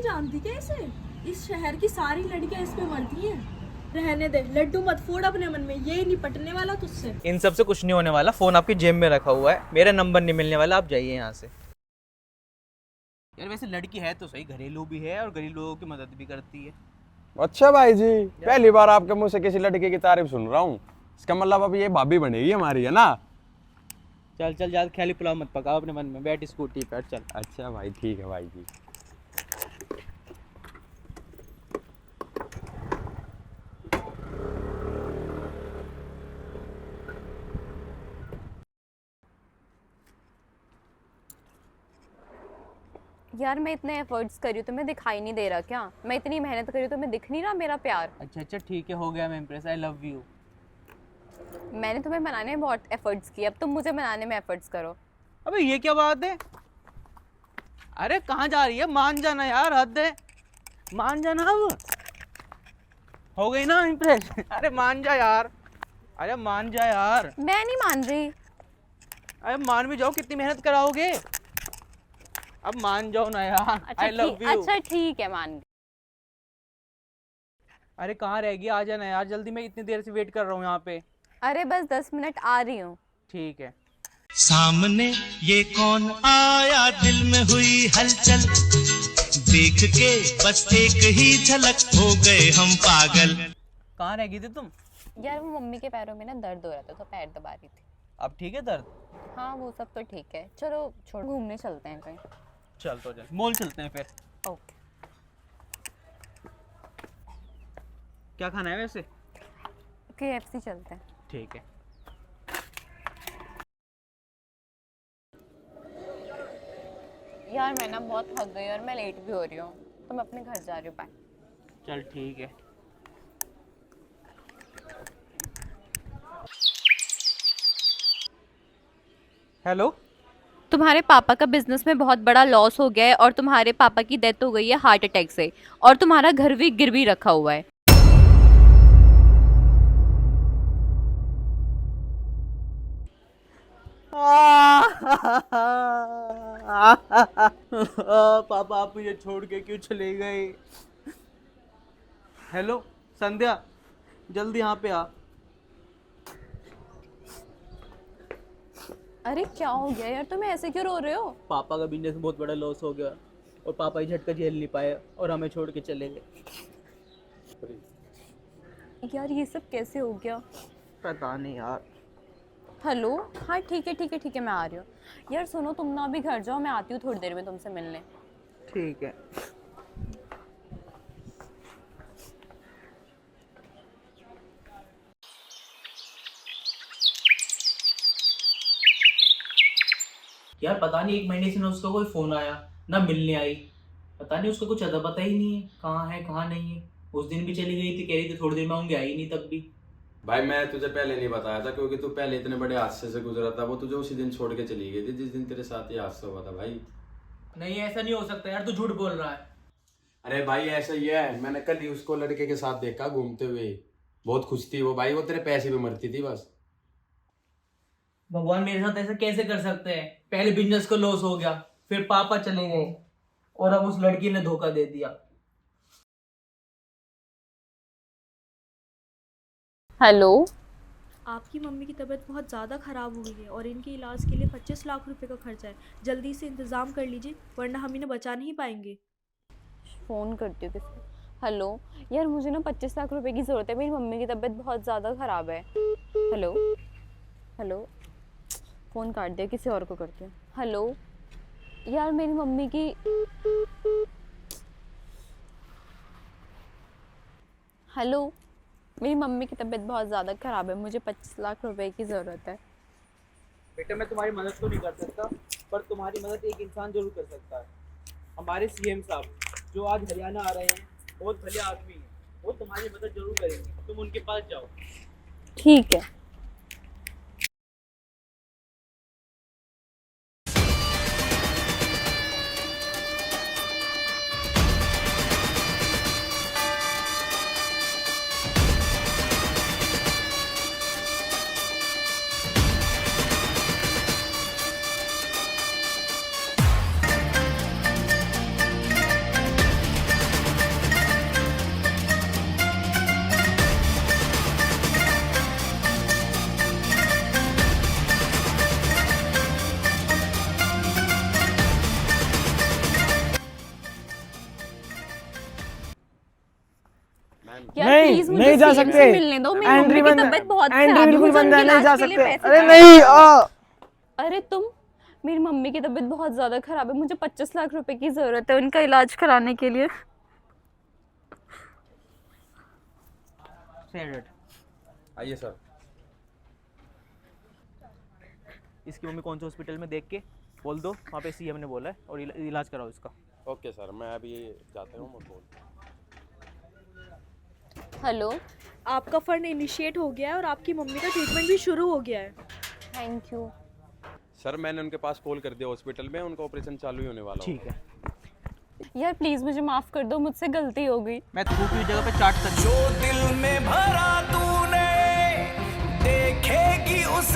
जानती क्या इसे? इस शहर की सारी लड़कियां इस पे मरती हैं। रहने दे, लड्डू मत फोड़ अपने मन में, ये नहीं पटने वाला तुझसे। इन सब से कुछ नहीं होने वाला। फोन आपकी जेब में रखा हुआ है, मेरा नंबर नहीं मिलने वाला, आप जाइए यहाँ से। यार वैसे लड़की है तो सही, घरेलू भी है और गरीब लोगों की मदद भी करती है। अच्छा भाई जी, पहली बार आपके मुंह से किसी लड़के की तारीफ सुन रहा हूँ। इसका मतलब अब ये भाभी बनेगी हमारी, है ना? चल चल, ज्यादा ख्याली पुलाव मत पकाओ अपने मन में, बैठ स्कूटी पर चल। अच्छा भाई, ठीक है भाई जी। यार मैं इतने एफर्ट्स कर रही हूँ, तुम्हें दिखाई नहीं दे रहा क्या? मैं इतनी मेहनत कर रही हूँ, तुम्हें दिख नहीं रहा मेरा प्यार? अच्छा अच्छा ठीक है, हो गया, मैं इम्प्रेस, आई लव यू। मैंने तुम्हें मनाने में बहुत एफर्ट्स किए, अब तुम मुझे मनाने में एफर्ट्स करो। अबे ये क्या बात है? अरे कहाँ जा रही है? मान जाना यार, हद है, मान जाना। अब हो गई ना इम्प्रेस? अरे मान जा यार, अरे मान जा यार। मैं नहीं मान रही। अरे मान भी जाओ, कितनी मेहनत कराओगे? अब मान जाओ ना यार, आई लव यू। अच्छा ठीक है, मान गई। अरे कहाँ रह गई, आ जाना यार जल्दी, मैं इतनी देर से वेट कर रहा हूँ यहाँ पे। अरे बस 10 मिनट, आ रही हूँ। ठीक है। सामने ये कौन आया, दिल में हुई हलचल, देख के बस एक ही झलक हो गए हम पागल। कहाँ रह गई थी तुम? यार वो मम्मी के पैरों में ना दर्द हो रहा था तो पैर दबा रही थी। अब ठीक है दर्द? हाँ वो सब तो ठीक है, चलो छोड़, घूमने चलते हैं कहीं। चल तो चल, मॉल चलते हैं फिर। ओके। क्या खाना है वैसे? KFC चलते हैं। ठीक है। यार मैं ना बहुत थक गई और मैं लेट भी हो रही हूँ, तो मैं अपने घर जा रही हूँ। बाय। चल ठीक है। हेलो। तुम्हारे पापा का बिजनेस में बहुत बड़ा लॉस हो गया है और तुम्हारे पापा की डेथ हो गई है हार्ट अटैक से, और तुम्हारा घर भी गिरवी रखा हुआ है। पापा आप मुझे छोड़ के क्यों चले गए? हेलो संध्या, जल्दी यहाँ पे आ। अरे क्या हो गया यार, तुम्हें ऐसे क्यों रो रहे हो? पापा का बिजनेस में बहुत बड़ा लॉस हो गया और पापा ही झटका झेल नहीं पाए और हमें छोड़ के चले गए। यार ये सब कैसे हो गया? पता नहीं यार। हेलो, हाँ ठीक है ठीक है ठीक है, मैं आ रही हूँ। यार सुनो, तुम ना अभी घर जाओ, मैं आती हूँ थोड़ी देर में तुमसे मिलने। ठीक है। यार पता नहीं, 1 महीने से ना उसका कोई फोन आया ना मिलने आई। पता नहीं उसका कुछ अता पता ही नहीं है, कहाँ है कहाँ नहीं है। उस दिन भी चली गई थी, कह रही थी थोड़ी देर में आऊंगी, आई नहीं तब भी। भाई मैं तुझे पहले नहीं बताया था, क्योंकि तू पहले इतने बड़े हादसे से गुजरा था। वो तुझे उसी दिन छोड़ के चली गई थी जिस दिन तेरे साथ ये हादसा हुआ था भाई। नहीं ऐसा नहीं हो सकता यार, तू झूठ बोल रहा है। अरे भाई ऐसा ही है, मैंने कल ही उसको लड़के के साथ देखा घूमते हुए। बहुत खुश थी वो भाई, वो तेरे पैसे पे मरती थी बस। भगवान मेरे साथ ऐसा कैसे कर सकते हैं? पहले बिजनेस को लॉस हो गया, फिर पापा चले गए और अब उस लड़की ने धोखा दे दिया। हेलो। आपकी मम्मी की तबीयत बहुत ज़्यादा ख़राब हो गई है और इनके इलाज के लिए 25 लाख रुपए का खर्चा है। जल्दी से इंतज़ाम कर लीजिए वरना हम इन्हें बचा नहीं पाएंगे। फ़ोन करती हूँ किसी। हेलो। यार मुझे ना 25 लाख रुपए की ज़रूरत है, मेरी मम्मी की तबीयत बहुत ज़्यादा ख़राब है। हेलो। हेलो। फ़ोन काट दिया, किसी और को करती हूँ। हेलो। यार मेरी मम्मी की। हेलो। मेरी मम्मी की तबीयत बहुत ज़्यादा ख़राब है, मुझे 25 लाख रुपए की ज़रूरत है। बेटा मैं तुम्हारी मदद तो नहीं कर सकता, पर तुम्हारी मदद एक इंसान जरूर कर सकता है। हमारे CM साहब जो आज हरियाणा आ रहे हैं, बहुत भले आदमी हैं, वो तुम्हारी मदद जरूर करेंगे। तुम उनके पास जाओ। ठीक है। यार नहीं, प्लीज मुझे नहीं जा CM सकते। से मिलने दो, मेरी एंट्री मम्मी की बंद है। तबीयत बहुत एंट्री खराब है, बिल्कुल मुझे बंद है, उनके नहीं जा इलाज के लिए सकते। पैसे अरे चाहिए। नहीं अरे तुम, मेरी मम्मी की तबीयत बहुत ज़्यादा ख़राब है, मुझे 25 लाख रुपए की ज़रूरत है उनका इलाज कराने के लिए। आइए सर। इसकी मम्मी कौन से हॉस्पिटल में देख के बोल दो, वहाँ पे सीएम ने बोला है, और इलाज कराओ इसका। ओके सर, मैं अभी जाता हूँ, मैं बोल। हेलो, आपका फंड इनिशिएट हो गया है और आपकी मम्मी का ट्रीटमेंट भी शुरू हो गया है। Thank you. सर मैंने उनके पास कॉल कर दिया हॉस्पिटल में, उनका ऑपरेशन चालू ही होने वाला ठीक है, यार प्लीज़ मुझे माफ़ कर दो, मुझसे गलती हो गई। मैं थूक की जगह पे चाट सकती हूँ। जो दिल में भरा तूने देखेगी उस